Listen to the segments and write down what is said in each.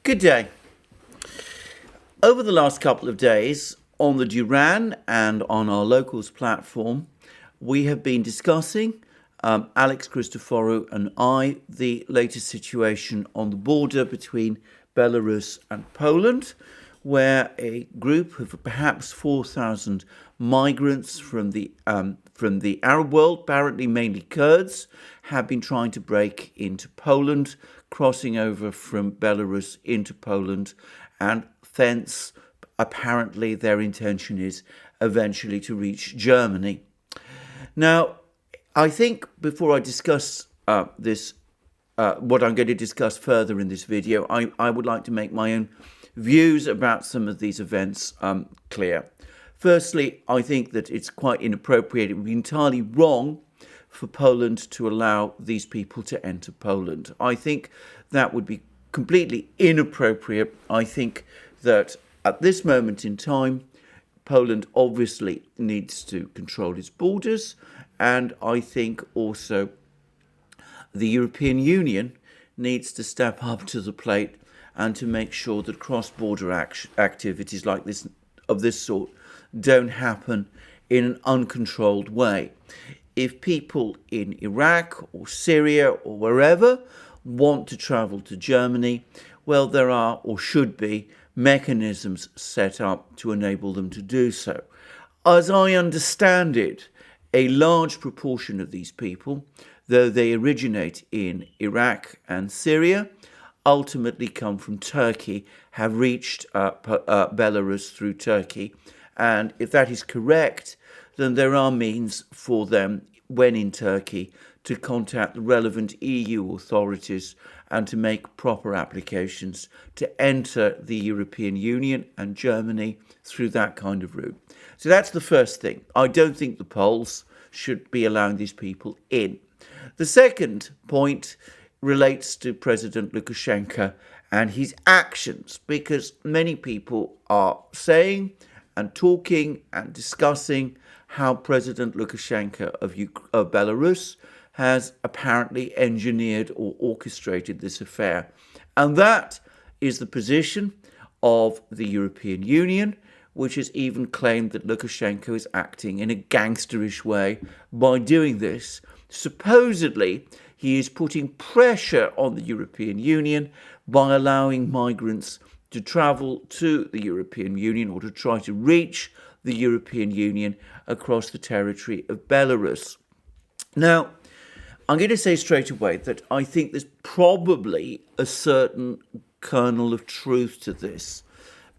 Good day. Over the last couple of days, on the Duran and on our locals platform, we have been discussing, Alex Christoforou and I, the latest situation on the border between Belarus and Poland, where a group of perhaps 4,000 migrants from the Arab world, apparently mainly Kurds, have been trying to break into Poland, crossing over from Belarus into Poland, and thence apparently their intention is eventually to reach Germany. Now, I think before I discuss what I'm going to discuss further in this video, I would like to make my own views about some of these events clear. Firstly, I think that it's quite inappropriate. It would be entirely wrong for Poland to allow these people to enter Poland. I think that would be completely inappropriate. I think that at this moment in time, Poland obviously needs to control its borders, and I think also the European Union needs to step up to the plate and to make sure that cross-border activities like this, of this sort, don't happen in an uncontrolled way. If people in Iraq or Syria or wherever want to travel to Germany, well, there are or should be mechanisms set up to enable them to do so. As I understand it, a large proportion of these people, though they originate in Iraq and Syria, ultimately come from Turkey, have reached Belarus through Turkey. And if that is correct, then there are means for them, when in Turkey, to contact the relevant EU authorities and to make proper applications to enter the European Union and Germany through that kind of route. So that's the first thing. I don't think the Poles should be allowing these people in. The second point relates to President Lukashenko and his actions, because many people are saying and talking and discussing how President Lukashenko of Belarus has apparently engineered or orchestrated this affair. And that is the position of the European Union, which has even claimed that Lukashenko is acting in a gangsterish way by doing this. Supposedly, he is putting pressure on the European Union by allowing migrants to travel to the European Union or to try to reach the European Union across the territory of Belarus. Now, I'm going to say straight away that I think there's probably a certain kernel of truth to this.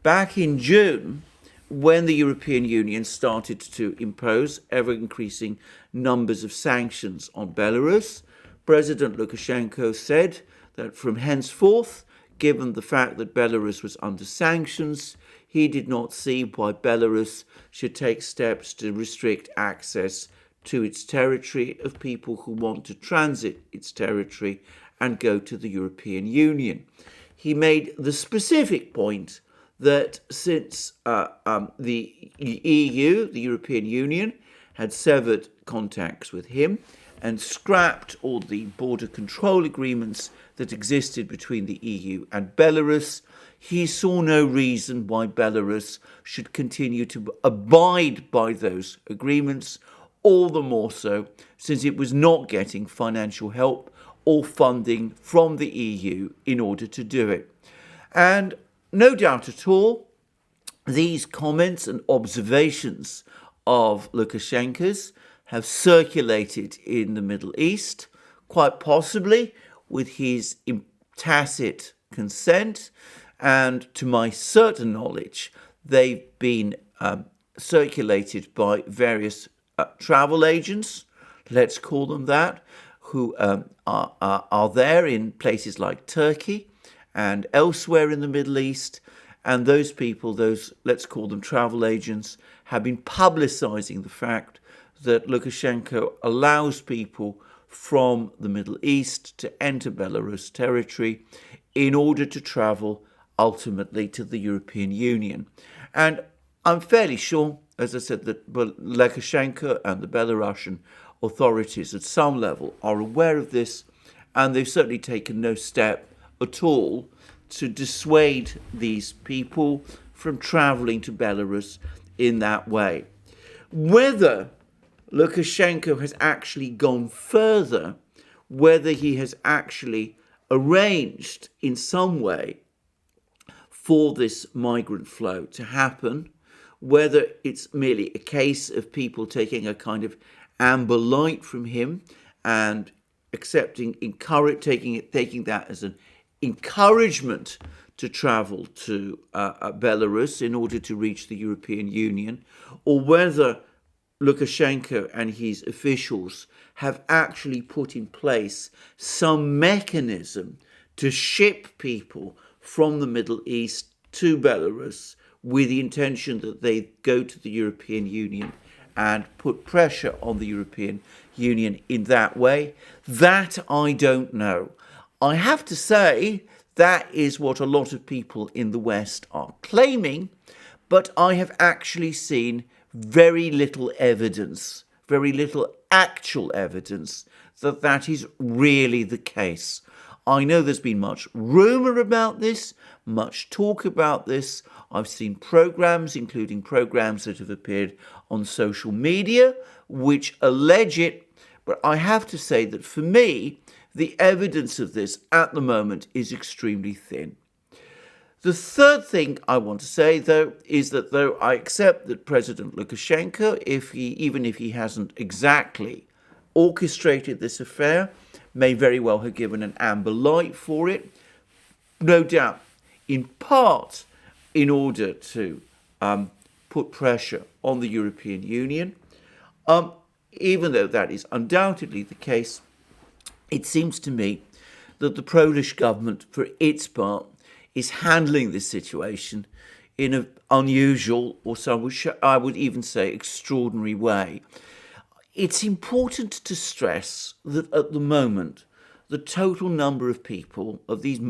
Back in June, when the European Union started to impose ever-increasing numbers of sanctions on Belarus, President Lukashenko said that from henceforth, given the fact that Belarus was under sanctions, he did not see why Belarus should take steps to restrict access to its territory of people who want to transit its territory and go to the European Union. He made the specific point that since the EU, the European Union, had severed contacts with him and scrapped all the border control agreements that existed between the EU and Belarus, he saw no reason why Belarus should continue to abide by those agreements, all the more so since it was not getting financial help or funding from the EU in order to do it. And no doubt at all, these comments and observations of Lukashenko's have circulated in the Middle East, quite possibly with his tacit consent, and to my certain knowledge, they've been circulated by various travel agents, let's call them that, who are there in places like Turkey and elsewhere in the Middle East. And those people, those, let's call them travel agents, have been publicizing the fact that Lukashenko allows people from the Middle East to enter Belarus territory in order to travel ultimately to the European Union. And I'm fairly sure, as I said, that Lukashenko and the Belarusian authorities at some level are aware of this, and they've certainly taken no step at all to dissuade these people from traveling to Belarus in that way. Whether Lukashenko has actually gone further, whether he has actually arranged in some way for this migrant flow to happen, whether it's merely a case of people taking a kind of amber light from him and taking that as an encouragement to travel to Belarus in order to reach the European Union, or whether Lukashenko and his officials have actually put in place some mechanism to ship people from the Middle East to Belarus with the intention that they go to the European Union and put pressure on the European Union in that way, that I don't know. I have to say that is what a lot of people in the West are claiming, but I have actually seen very little evidence, very little actual evidence that that is really the case. I know there's been much rumour about this, much talk about this. I've seen programmes, including programmes that have appeared on social media, which allege it. But I have to say that for me, the evidence of this at the moment is extremely thin. The third thing I want to say, though, is that though I accept that President Lukashenko, even if he hasn't exactly orchestrated this affair, may very well have given an amber light for it, no doubt, in part in order to put pressure on the European Union. Even though that is undoubtedly the case, it seems to me that the Polish government, for its part, is handling this situation in an unusual, or some I would even say extraordinary way. It's important to stress that at the moment, the total number of people, of these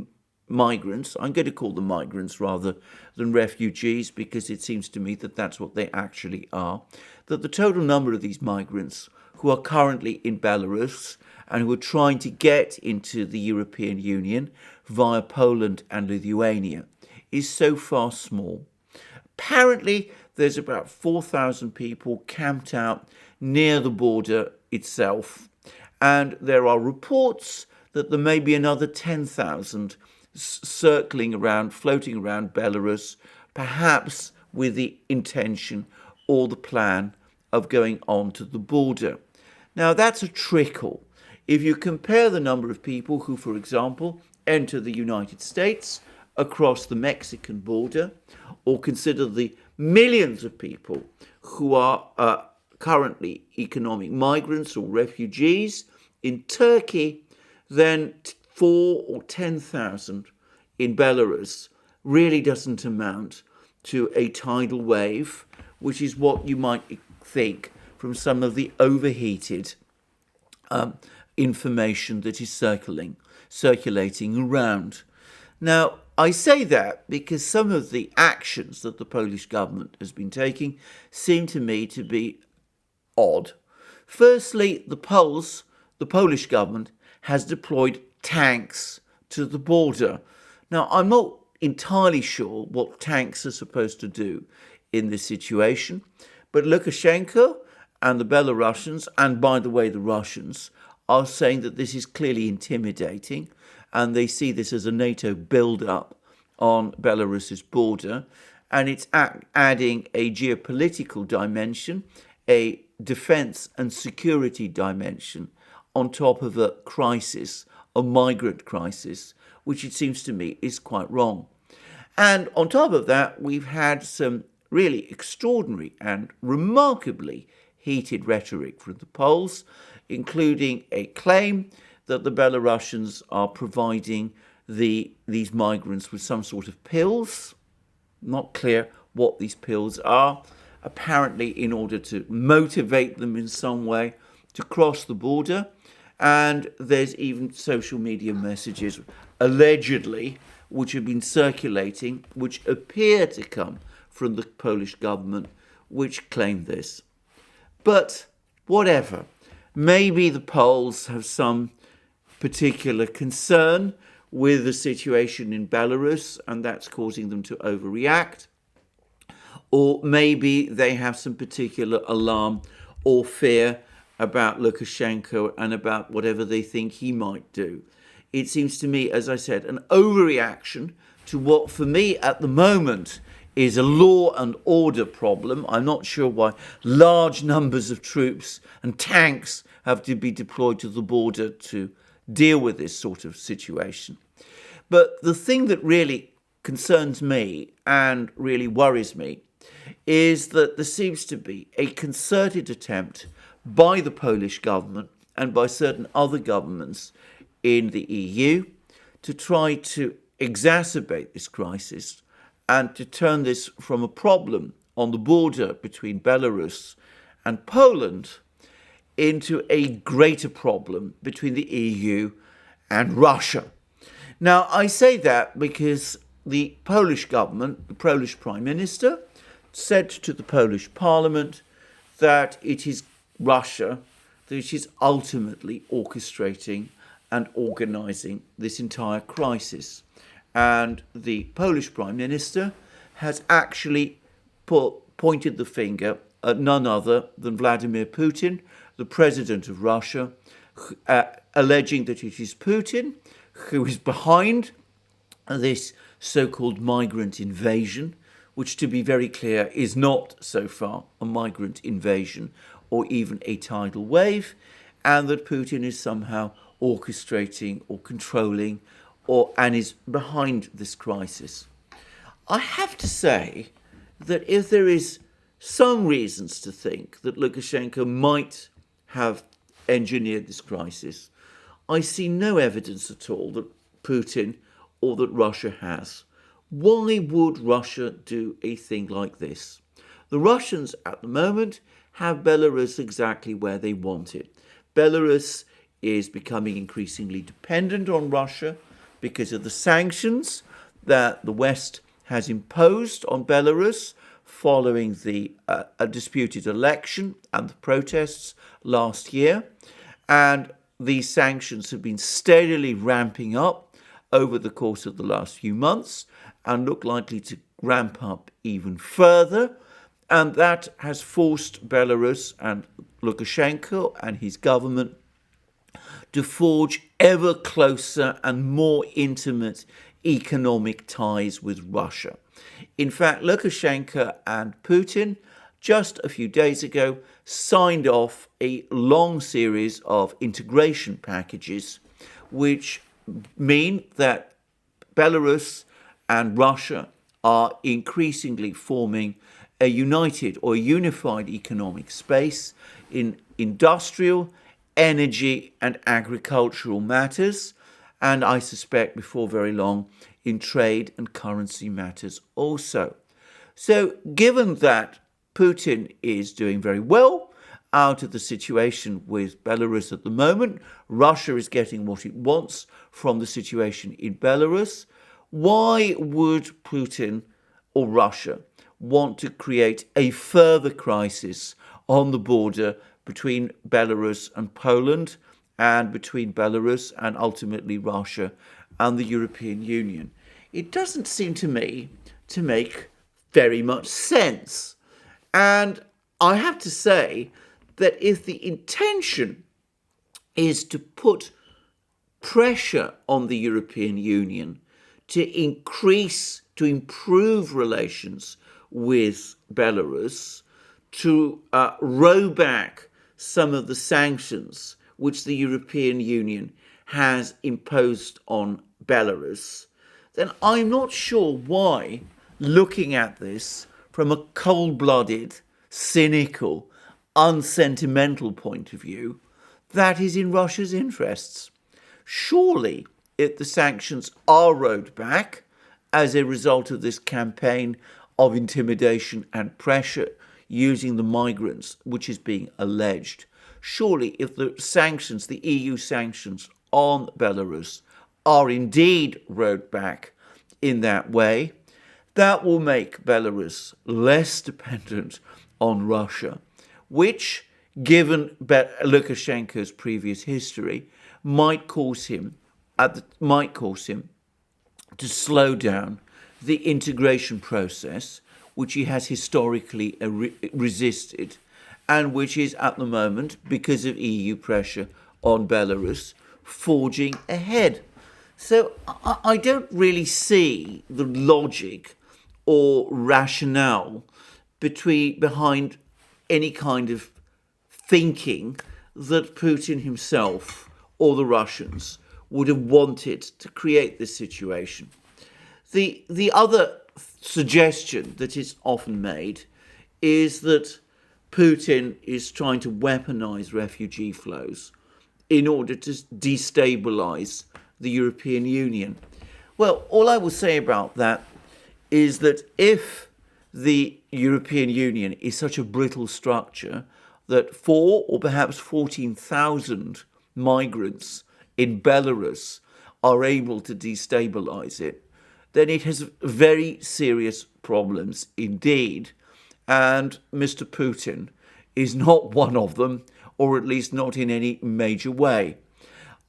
migrants, I'm going to call them migrants rather than refugees, because it seems to me that that's what they actually are, that the total number of these migrants who are currently in Belarus and who are trying to get into the European Union via Poland and Lithuania is so far small. Apparently, there's about 4,000 people camped out near the border itself, and there are reports that there may be another 10,000 circling around, floating around Belarus, perhaps with the intention or the plan of going on to the border. Now, that's a trickle. If you compare the number of people who, for example, enter the United States across the Mexican border, or consider the millions of people who are currently economic migrants or refugees in Turkey, then 4,000 or 10,000 in Belarus really doesn't amount to a tidal wave, which is what you might think from some of the overheated information that is circulating around. Now, I say that because some of the actions that the Polish government has been taking seem to me to be odd. Firstly, the Polish government has deployed tanks to the border. Now, I'm not entirely sure what tanks are supposed to do in this situation, but Lukashenko and the Belarusians, and by the way, the Russians, are saying that this is clearly intimidating, and they see this as a NATO build-up on Belarus's border, and it's adding a geopolitical dimension, a defense and security dimension on top of a crisis, a migrant crisis, which it seems to me is quite wrong. And on top of that, we've had some really extraordinary and remarkably heated rhetoric from the Poles, including a claim that the Belarusians are providing these migrants with some sort of pills. Not clear what these pills are, apparently in order to motivate them in some way to cross the border. And there's even social media messages, allegedly, which have been circulating, which appear to come from the Polish government, which claim this. But whatever, maybe the Poles have some particular concern with the situation in Belarus and that's causing them to overreact. Or maybe they have some particular alarm or fear about Lukashenko and about whatever they think he might do. It seems to me, as I said, an overreaction to what for me at the moment is a law and order problem. I'm not sure why large numbers of troops and tanks have to be deployed to the border to deal with this sort of situation. But the thing that really concerns me and really worries me is that there seems to be a concerted attempt by the Polish government and by certain other governments in the EU to try to exacerbate this crisis and to turn this from a problem on the border between Belarus and Poland into a greater problem between the EU and Russia. Now, I say that because the Polish government, the Polish Prime Minister, said to the Polish Parliament that it is Russia that is ultimately orchestrating and organising this entire crisis. And the Polish Prime Minister has actually pointed the finger at none other than Vladimir Putin, the President of Russia, alleging that it is Putin who is behind this so-called migrant invasion, which, to be very clear, is not so far a migrant invasion or even a tidal wave, and that Putin is somehow orchestrating or controlling and is behind this crisis. I have to say that if there is some reasons to think that Lukashenko might have engineered this crisis, I see no evidence at all that Putin or that Russia has. Why would Russia do a thing like this? The Russians at the moment have Belarus exactly where they want it. Belarus is becoming increasingly dependent on Russia because of the sanctions that the West has imposed on Belarus following a disputed election and the protests last year. And these sanctions have been steadily ramping up over the course of the last few months and look likely to ramp up even further. And that has forced Belarus and Lukashenko and his government to forge ever closer and more intimate economic ties with Russia. In fact, Lukashenko and Putin just a few days ago signed off a long series of integration packages, which mean that Belarus and Russia are increasingly forming a united or unified economic space in industrial, energy and agricultural matters, and I suspect before very long in trade and currency matters also. So given that Putin is doing very well out of the situation with Belarus at the moment, Russia is getting what it wants from the situation in Belarus, why would Putin or Russia want to create a further crisis on the border between Belarus and Poland and between Belarus and ultimately Russia and the European Union? It doesn't seem to me to make very much sense. And I have to say that if the intention is to put pressure on the European Union to improve relations with Belarus, to row back some of the sanctions which the European Union has imposed on Belarus, then I'm not sure why, looking at this from a cold-blooded, cynical, unsentimental point of view, that is in Russia's interests. Surely, if the sanctions are rowed back as a result of this campaign of intimidation and pressure using the migrants, which is being alleged, surely if the sanctions, the EU sanctions on Belarus, are indeed rowed back in that way, that will make Belarus less dependent on Russia, which, given Lukashenko's previous history, might cause him might cause him to slow down the integration process, which he has historically resisted, and which is at the moment, because of EU pressure on Belarus, forging ahead. So I don't really see the logic or rationale behind any kind of thinking that Putin himself or the Russians would have wanted to create this situation. The other suggestion that is often made is that Putin is trying to weaponize refugee flows in order to destabilize the European Union. Well, all I will say about that is that if the European Union is such a brittle structure that 4 or perhaps 14,000 migrants in Belarus are able to destabilize it, then it has very serious problems indeed. And Mr. Putin is not one of them, or at least not in any major way.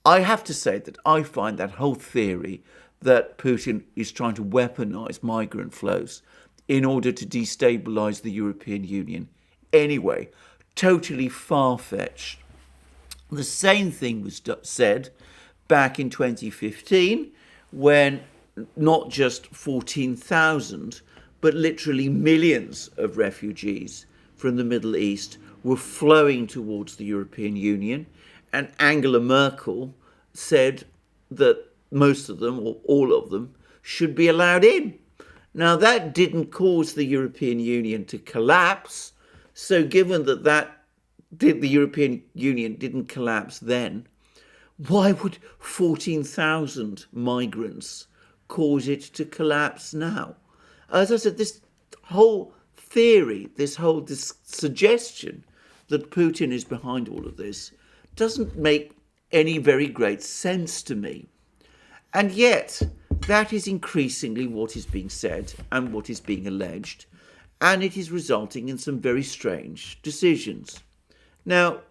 I have to say that I find that whole theory that Putin is trying to weaponize migrant flows in order to destabilize the European Union anyway totally far-fetched. The same thing was said back in 2015 when not just 14,000 but literally millions of refugees from the Middle East were flowing towards the European Union, and Angela Merkel said that most of them, or all of them, should be allowed in. Now, that didn't cause the European Union to collapse, so given that the European Union didn't collapse then, why would 14,000 migrants cause it to collapse now? As I said, this whole theory, this suggestion that Putin is behind all of this doesn't make any very great sense to me. And yet, that is increasingly what is being said and what is being alleged, and it is resulting in some very strange decisions. Now,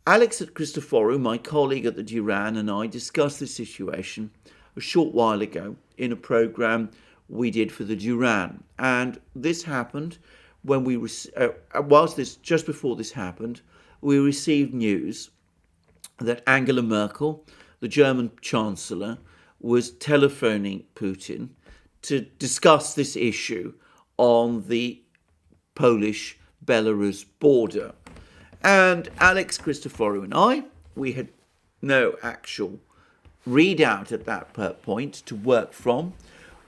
Alex Christoforou, my colleague at the Duran, and I discussed this situation a short while ago in a programme we did for the Duran. And this happened when just before this happened, we received news that Angela Merkel, the German Chancellor, was telephoning Putin to discuss this issue on the Polish-Belarus border. And Alex Christoforou and I, we had no actual readout at that point to work from.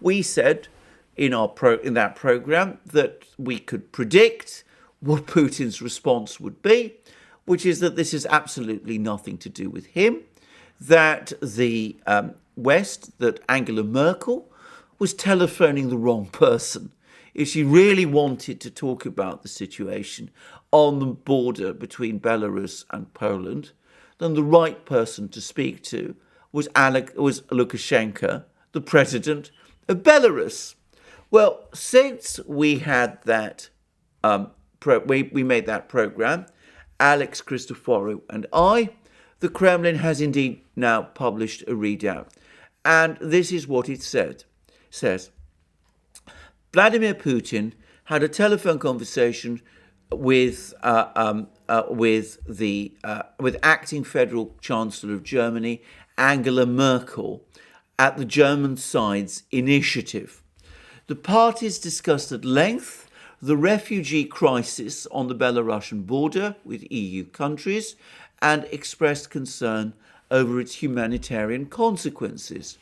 We said in that program that we could predict what Putin's response would be, which is that this has absolutely nothing to do with him, that the West, that Angela Merkel was telephoning the wrong person. If she really wanted to talk about the situation on the border between Belarus and Poland, then the right person to speak to was Lukashenko, the president of Belarus. Well, since we had that, we made that program, Alex Christoforou and I, the Kremlin has indeed now published a readout. And this is what it says. Vladimir Putin had a telephone conversation with acting Federal Chancellor of Germany, Angela Merkel, at the German side's initiative. The parties discussed at length the refugee crisis on the Belarusian border with EU countries and expressed concern over its humanitarian consequences.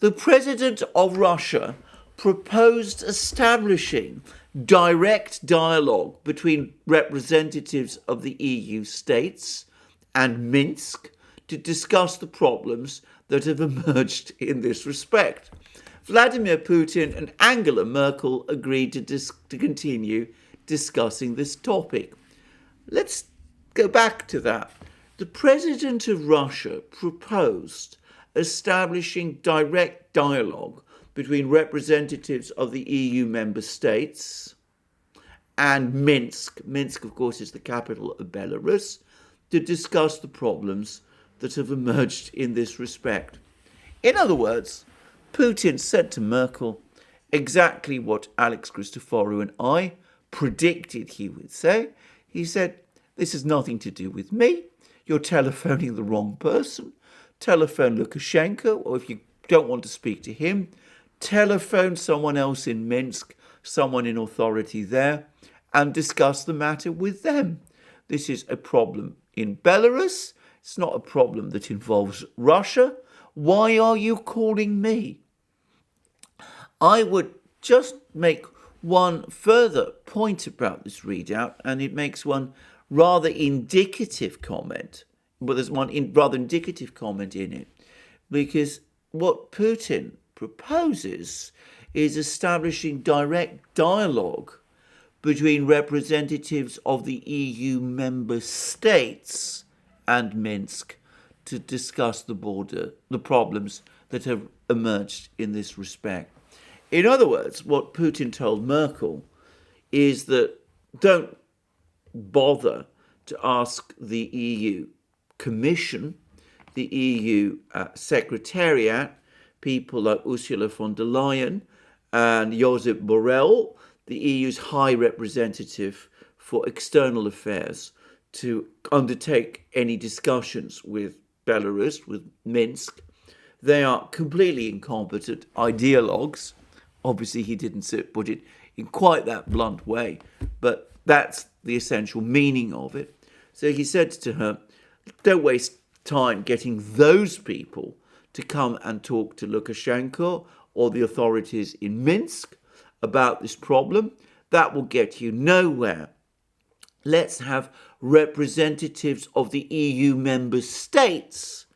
The President of Russia proposed establishing direct dialogue between representatives of the EU states and Minsk to discuss the problems that have emerged in this respect. Vladimir Putin and Angela Merkel agreed to continue discussing this topic. Let's go back to that. The President of Russia proposed establishing direct dialogue between representatives of the EU member states and Minsk. Minsk, of course, is the capital of Belarus, to discuss the problems that have emerged in this respect. In other words, Putin said to Merkel exactly what Alex Christoforou and I predicted he would say. He said, this has nothing to do with me. You're telephoning the wrong person. Telephone Lukashenko, or if you don't want to speak to him, telephone someone else in Minsk, someone in authority there, and discuss the matter with them. This is a problem in Belarus. It's not a problem that involves Russia. Why are you calling me? I would just make one further point about this readout, and it makes one rather indicative comment. But there's one rather indicative comment in it, because what Putin proposes is establishing direct dialogue between representatives of the EU member states and Minsk to discuss the problems that have emerged in this respect. In other words, what Putin told Merkel is that don't bother to ask the EU Commission, the EU Secretariat, people like Ursula von der Leyen and Josep Borrell, the EU's High Representative for External Affairs, to undertake any discussions with Belarus, with Minsk. They are completely incompetent ideologues. Obviously, he didn't put it in quite that blunt way, but that's the essential meaning of it. So he said to her, don't waste time getting those people to come and talk to Lukashenko or the authorities in Minsk about this problem. That will get you nowhere. Let's have representatives of the EU member states,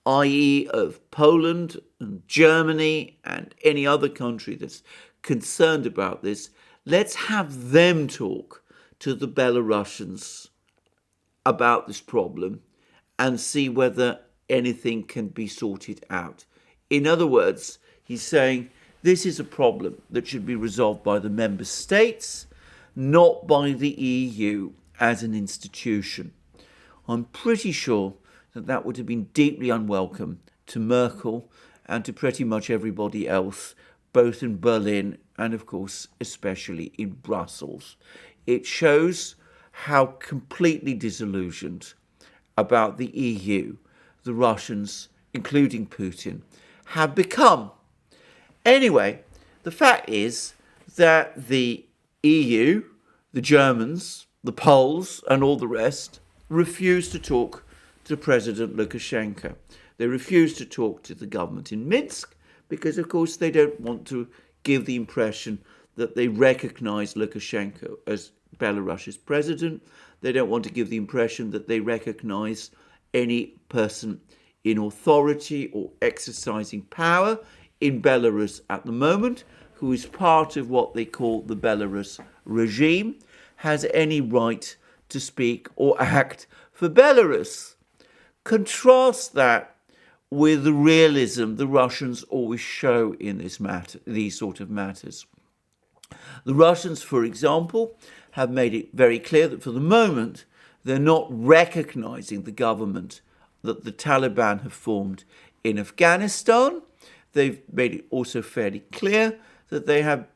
i.e. of Poland and Germany and any other country that's concerned about this. Let's have them talk to the Belarusians about this problem and see whether anything can be sorted out. In other words, he's saying this is a problem that should be resolved by the member states, not by the EU as an institution. I'm pretty sure that that would have been deeply unwelcome to Merkel and to pretty much everybody else, both in Berlin and, of course, especially in Brussels. It shows how completely disillusioned about the EU the Russians, including Putin, have become. Anyway, the fact is that the EU, the Germans, the Poles, and all the rest refuse to talk to President Lukashenko. They refuse to talk to the government in Minsk because, of course, they don't want to give the impression that they recognize Lukashenko as Belarus's president. They don't want to give the impression that they recognize any person in authority or exercising power in Belarus at the moment, who is part of what they call the Belarus regime, has any right to speak or act for Belarus. Contrast that with the realism the Russians always show in these sort of matters. The Russians, for example, have made it very clear that for the moment they're not recognizing the government that the Taliban have formed in Afghanistan. They've made it also fairly clear that they have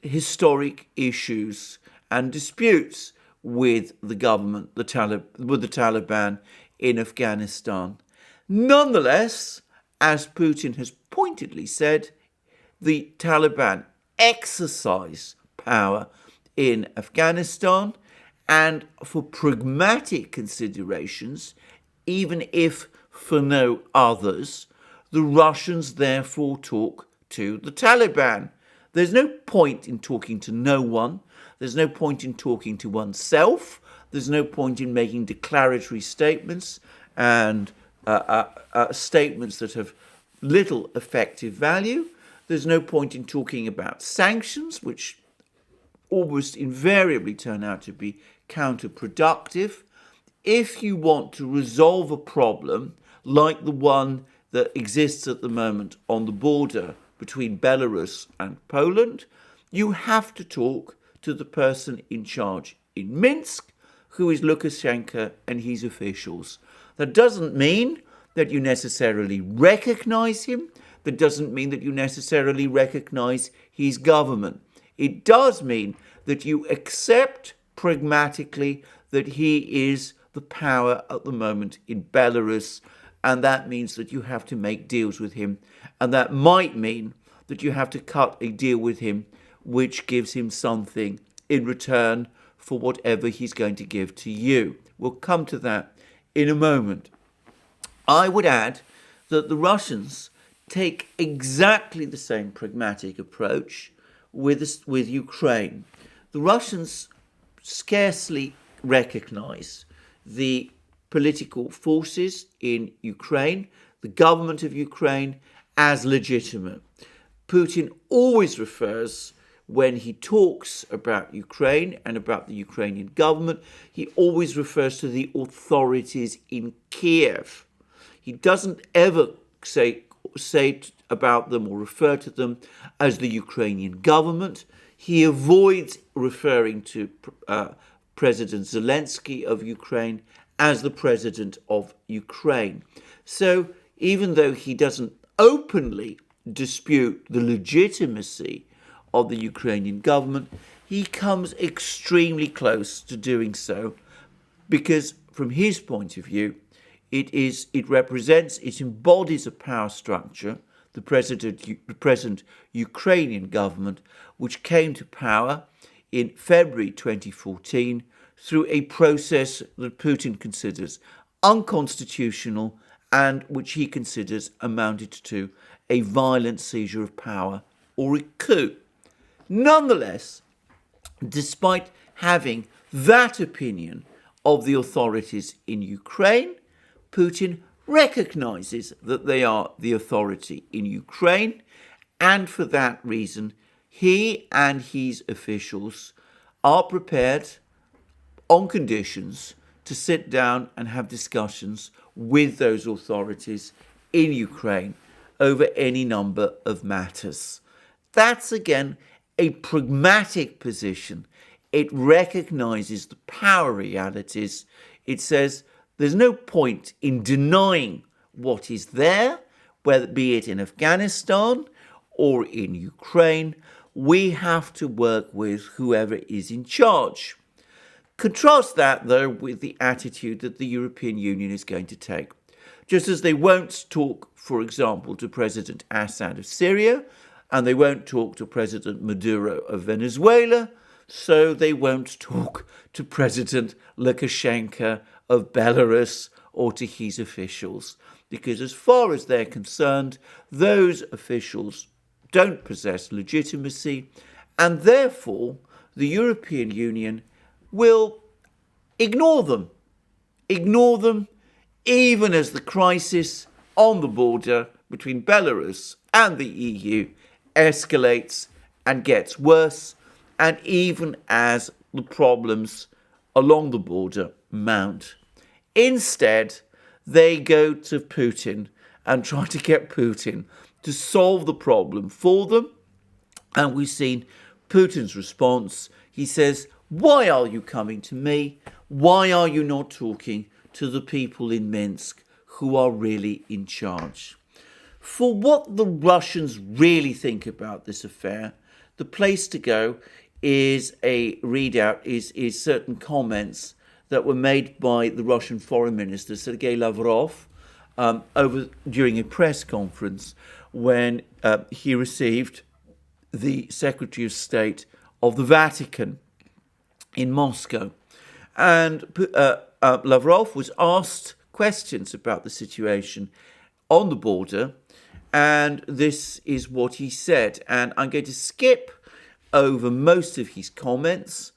historic issues and disputes with the government, with the Taliban in Afghanistan. Nonetheless, as Putin has pointedly said, the Taliban exercise power in Afghanistan, and for pragmatic considerations, even if for no others, the Russians therefore talk to the Taliban. There's no point in talking to no one. There's no point in talking to oneself. There's no point in making declaratory statements and statements that have little effective value. There's no point in talking about sanctions, which almost invariably turn out to be counterproductive. If you want to resolve a problem like the one that exists at the moment on the border between Belarus and Poland, you have to talk to the person in charge in Minsk, who is Lukashenko and his officials. That doesn't mean that you necessarily recognize him. that doesn't mean that you necessarily recognize his government. It does mean that you accept pragmatically that he is the power at the moment in Belarus, and that means that you have to make deals with him, and that might mean that you have to cut a deal with him which gives him something in return for whatever he's going to give to you. We'll come to that in a moment. I would add that the Russians take exactly the same pragmatic approach with Ukraine. The Russians scarcely recognize the political forces in Ukraine, the government of Ukraine, as legitimate. Putin always refers, when he talks about Ukraine and about the Ukrainian government, he always refers to the authorities in Kiev. He doesn't ever say about them or refer to them as the Ukrainian government. He avoids referring to President Zelensky of Ukraine as the president of Ukraine. So even though he doesn't openly dispute the legitimacy of the Ukrainian government, he comes extremely close to doing so, because from his point of view, it embodies a power structure, the present Ukrainian government, which came to power in February 2014 through a process that Putin considers unconstitutional and which he considers amounted to a violent seizure of power or a coup. Nonetheless, despite having that opinion of the authorities in Ukraine, Putin recognizes that they are the authority in Ukraine, and for that reason, he and his officials are prepared, on conditions, to sit down and have discussions with those authorities in Ukraine over any number of matters. That's, again, a pragmatic position. It recognizes the power realities. It says there's no point in denying what is there, whether be it in Afghanistan or in Ukraine. We have to work with whoever is in charge. Contrast that, though, with the attitude that the European Union is going to take. Just as they won't talk, for example, to President Assad of Syria, and they won't talk to President Maduro of Venezuela, so they won't talk to President Lukashenko of Belarus or to his officials. Because as far as they're concerned, those officials don't possess legitimacy, and therefore the European Union will ignore them even as the crisis on the border between Belarus and the EU escalates and gets worse, and even as the problems along the border mount. Instead, they go to Putin and try to get Putin to solve the problem for them. And we've seen Putin's response. He says, "Why are you coming to me? Why are you not talking to the people in Minsk who are really in charge?" For what the Russians really think about this affair, the place to go is a readout, is certain comments that were made by the Russian Foreign Minister, Sergei Lavrov, during a press conference when he received the Secretary of State of the Vatican in Moscow. And Lavrov was asked questions about the situation on the border, and this is what he said. And I'm going to skip over most of his comments,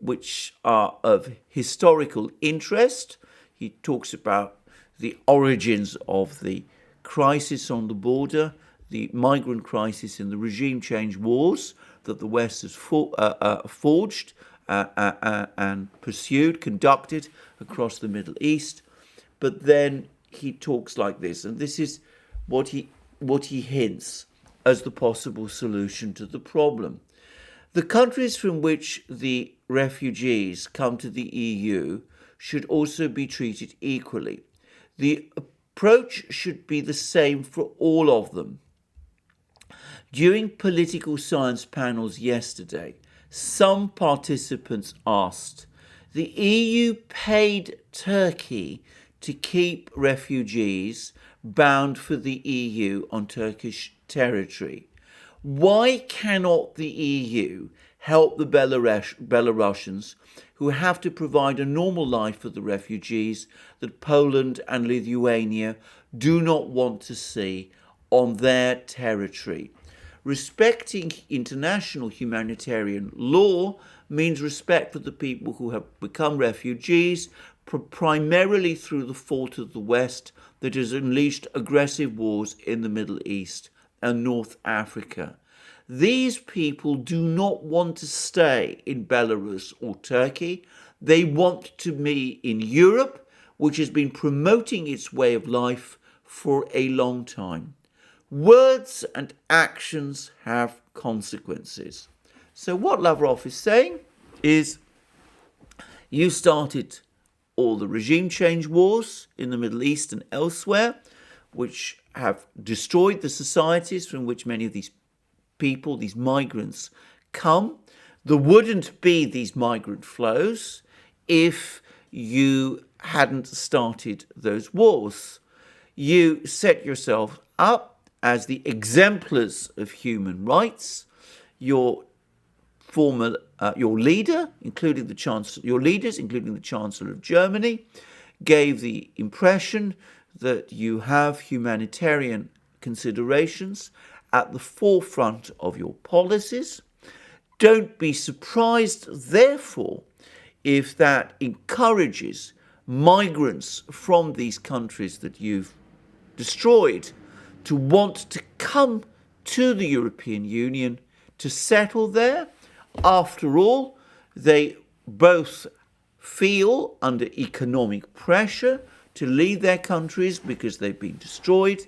which are of historical interest. He talks about the origins of the crisis on the border, the migrant crisis and the regime change wars that the West has forged and conducted across the Middle East. But then he talks like this, and this is what he hints as the possible solution to the problem. The countries from which the refugees come to the EU should also be treated equally. The approach should be the same for all of them. During political science panels yesterday, some participants asked, the EU paid Turkey to keep refugees bound for the EU on Turkish territory. Why cannot the EU help the Belarusians who have to provide a normal life for the refugees that Poland and Lithuania do not want to see on their territory? Respecting international humanitarian law means respect for the people who have become refugees, primarily through the fault of the West that has unleashed aggressive wars in the Middle East and North Africa. These people do not want to stay in Belarus or Turkey. They want to be in Europe, which has been promoting its way of life for a long time. Words and actions have consequences. So what Lavrov is saying is, you started all the regime change wars in the Middle East and elsewhere, which have destroyed the societies from which many of these people, these migrants, come. There wouldn't be these migrant flows if you hadn't started those wars. You set yourself up as the exemplars of human rights. Your leader, including the Chancellor, your leaders, including the Chancellor of Germany, gave the impression that you have humanitarian considerations at the forefront of your policies. Don't be surprised, therefore, if that encourages migrants from these countries that you've destroyed to want to come to the European Union to settle there. After all, they both feel under economic pressure to leave their countries because they've been destroyed,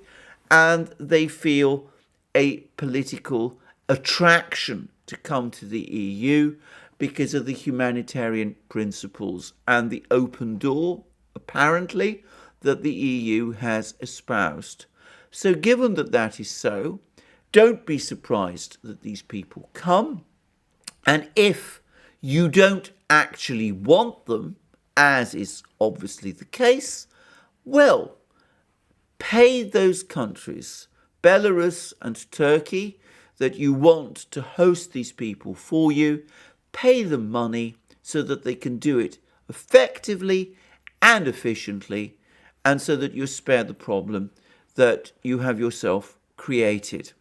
and they feel a political attraction to come to the EU because of the humanitarian principles and the open door, apparently, that the EU has espoused. So given that that is so, don't be surprised that these people come. And if you don't actually want them, as is obviously the case, well, pay those countries, Belarus and Turkey, that you want to host these people for you, pay them money so that they can do it effectively and efficiently, and so that you spare the problem that you have yourself created.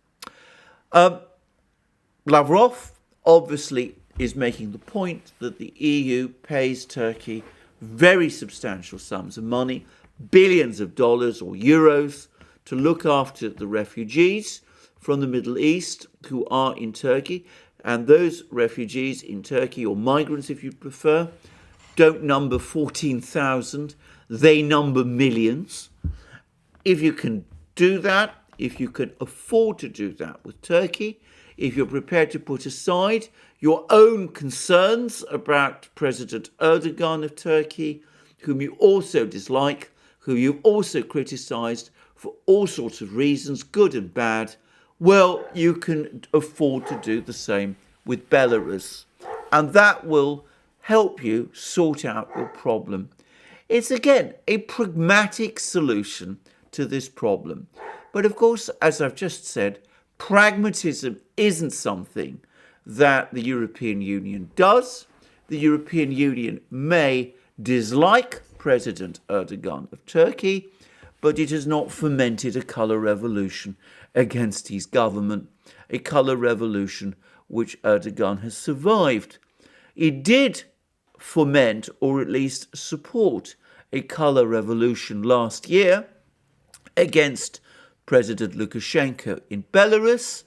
Lavrov obviously is making the point that the EU pays Turkey very substantial sums of money, billions of dollars or euros, to look after the refugees from the Middle East who are in Turkey. And those refugees in Turkey, or migrants if you prefer, don't number 14,000, they number millions. If you can do that, if you can afford to do that with Turkey, if you're prepared to put aside your own concerns about President Erdogan of Turkey, whom you also dislike, who you've also criticized for all sorts of reasons, good and bad, well, you can afford to do the same with Belarus. And that will help you sort out your problem. It's, again, a pragmatic solution to this problem. But of course, as I've just said, pragmatism isn't something that the European Union does. The European Union may dislike President Erdogan of Turkey, but it has not fomented a colour revolution against his government, a colour revolution which Erdogan has survived. It did foment, or at least support, a colour revolution last year against President Lukashenko in Belarus.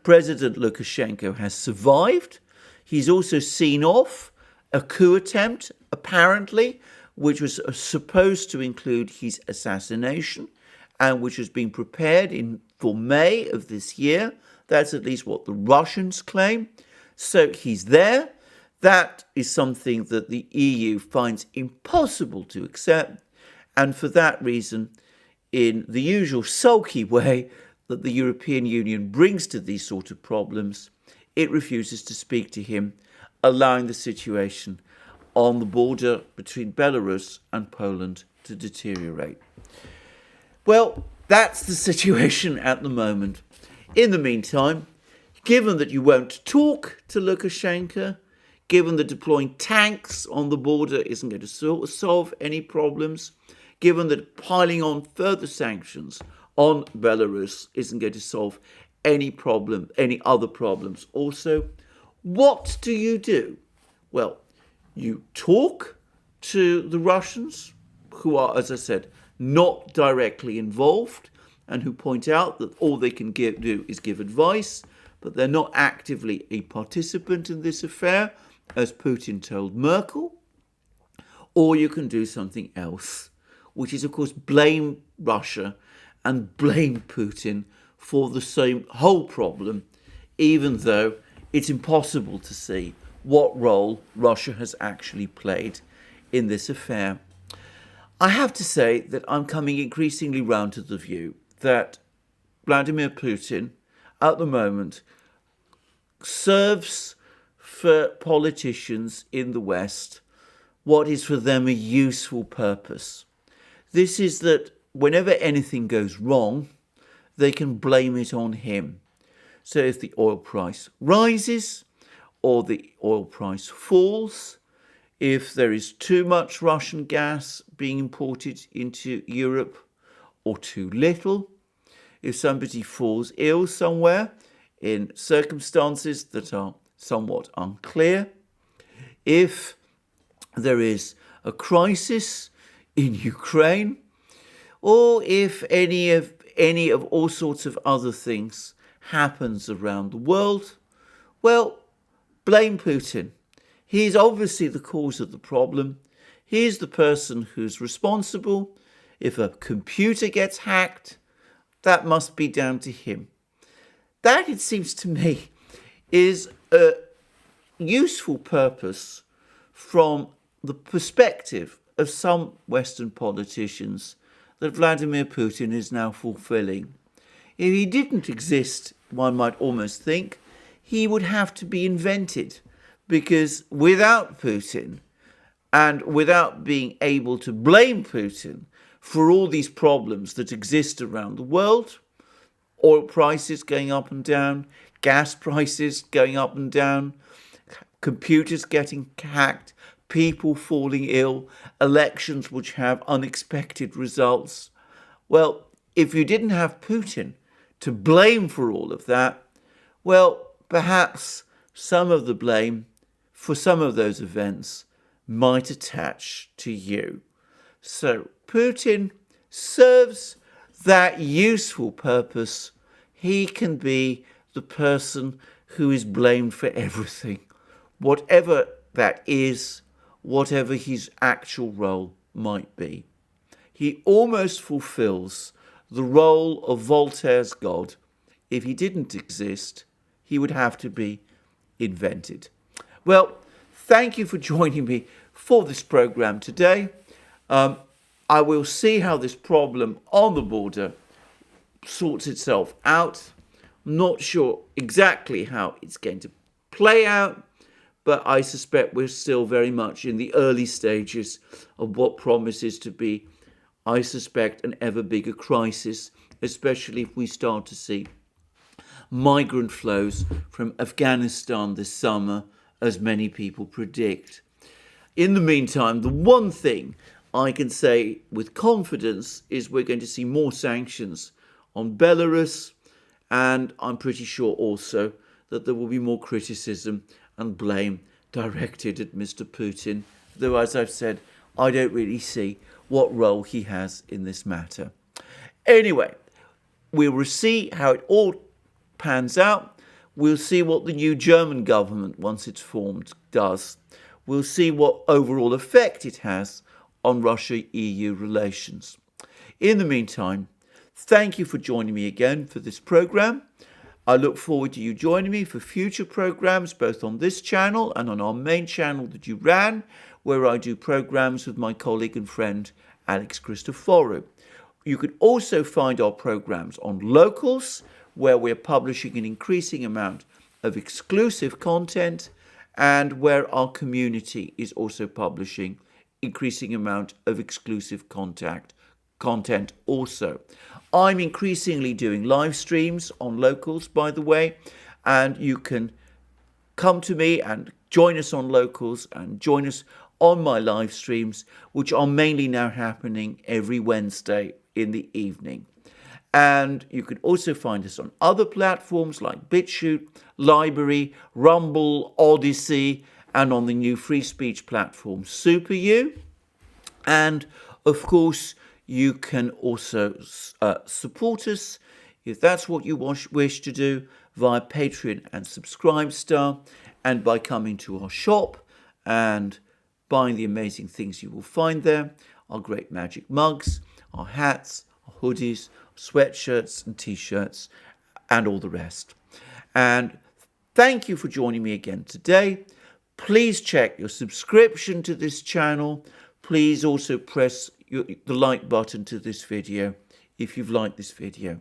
President Lukashenko has survived. He's also seen off a coup attempt, apparently, which was supposed to include his assassination and which has been prepared for May of this year. That's at least what the Russians claim. So he's there. That is something that the EU finds impossible to accept. And for that reason, in the usual sulky way, that the European Union brings to these sort of problems, it refuses to speak to him, allowing the situation on the border between Belarus and Poland to deteriorate. Well, that's the situation at the moment. In the meantime, given that you won't talk to Lukashenko, given that deploying tanks on the border isn't going to solve any problems, given that piling on further sanctions on Belarus isn't going to solve any other problems also, what do? Well, you talk to the Russians, who are, as I said, not directly involved, and who point out that all they can do is give advice, but they're not actively a participant in this affair, as Putin told Merkel. Or you can do something else, which is, of course, blame Russia and blame Putin for the same whole problem, even though it's impossible to see what role Russia has actually played in this affair. I have to say that I'm coming increasingly round to the view that Vladimir Putin, at the moment, serves for politicians in the West what is for them a useful purpose. This is that whenever anything goes wrong, they can blame it on him. So if the oil price rises or the oil price falls, if there is too much Russian gas being imported into Europe or too little, if somebody falls ill somewhere in circumstances that are somewhat unclear, if there is a crisis in Ukraine, or if any of all sorts of other things happens around the world, well, blame Putin. He's obviously the cause of the problem. He's the person who's responsible. If a computer gets hacked, that must be down to him. That, it seems to me, is a useful purpose from the perspective of some Western politicians that Vladimir Putin is now fulfilling. If he didn't exist, one might almost think, he would have to be invented, because without Putin, and without being able to blame Putin for all these problems that exist around the world, oil prices going up and down, gas prices going up and down, computers getting hacked, people falling ill, elections which have unexpected results. Well, if you didn't have Putin to blame for all of that, well, perhaps some of the blame for some of those events might attach to you. So Putin serves that useful purpose. He can be the person who is blamed for everything, whatever that is, whatever his actual role might be. He almost fulfills the role of Voltaire's God. If he didn't exist, he would have to be invented. Well, thank you for joining me for this program today. I will see how this problem on the border sorts itself out. I'm not sure exactly how it's going to play out, but I suspect we're still very much in the early stages of what promises to be, I suspect, an ever bigger crisis, especially if we start to see migrant flows from Afghanistan this summer, as many people predict. In the meantime, the one thing I can say with confidence is we're going to see more sanctions on Belarus, and I'm pretty sure also that there will be more criticism and blame directed at Mr. Putin, though, as I've said, I don't really see what role he has in this matter. Anyway, we will see how it all pans out. We'll see what the new German government, once it's formed, does. We'll see what overall effect it has on Russia-EU relations. In the meantime, thank you for joining me again for this program. I look forward to you joining me for future programs, both on this channel and on our main channel, the Duran, where I do programs with my colleague and friend, Alex Christoforou. You can also find our programs on Locals, where we're publishing an increasing amount of exclusive content, and where our community is also publishing increasing amount of exclusive content also. I'm increasingly doing live streams on Locals, by the way, and you can come to me and join us on Locals and join us on my live streams, which are mainly now happening every Wednesday in the evening. And you can also find us on other platforms like BitChute, Library, Rumble, ODYSEE, and on the new free speech platform SuperU. And of course, you can also support us, if that's what you wish to do, via Patreon and Subscribestar, and by coming to our shop and buying the amazing things you will find there, our great magic mugs, our hats, our hoodies, sweatshirts and t-shirts, and all the rest. And thank you for joining me again today. Please check your subscription to this channel. Please also press the like button to this video if you've liked this video.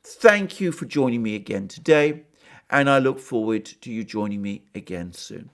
Thank you for joining me again today, and I look forward to you joining me again soon.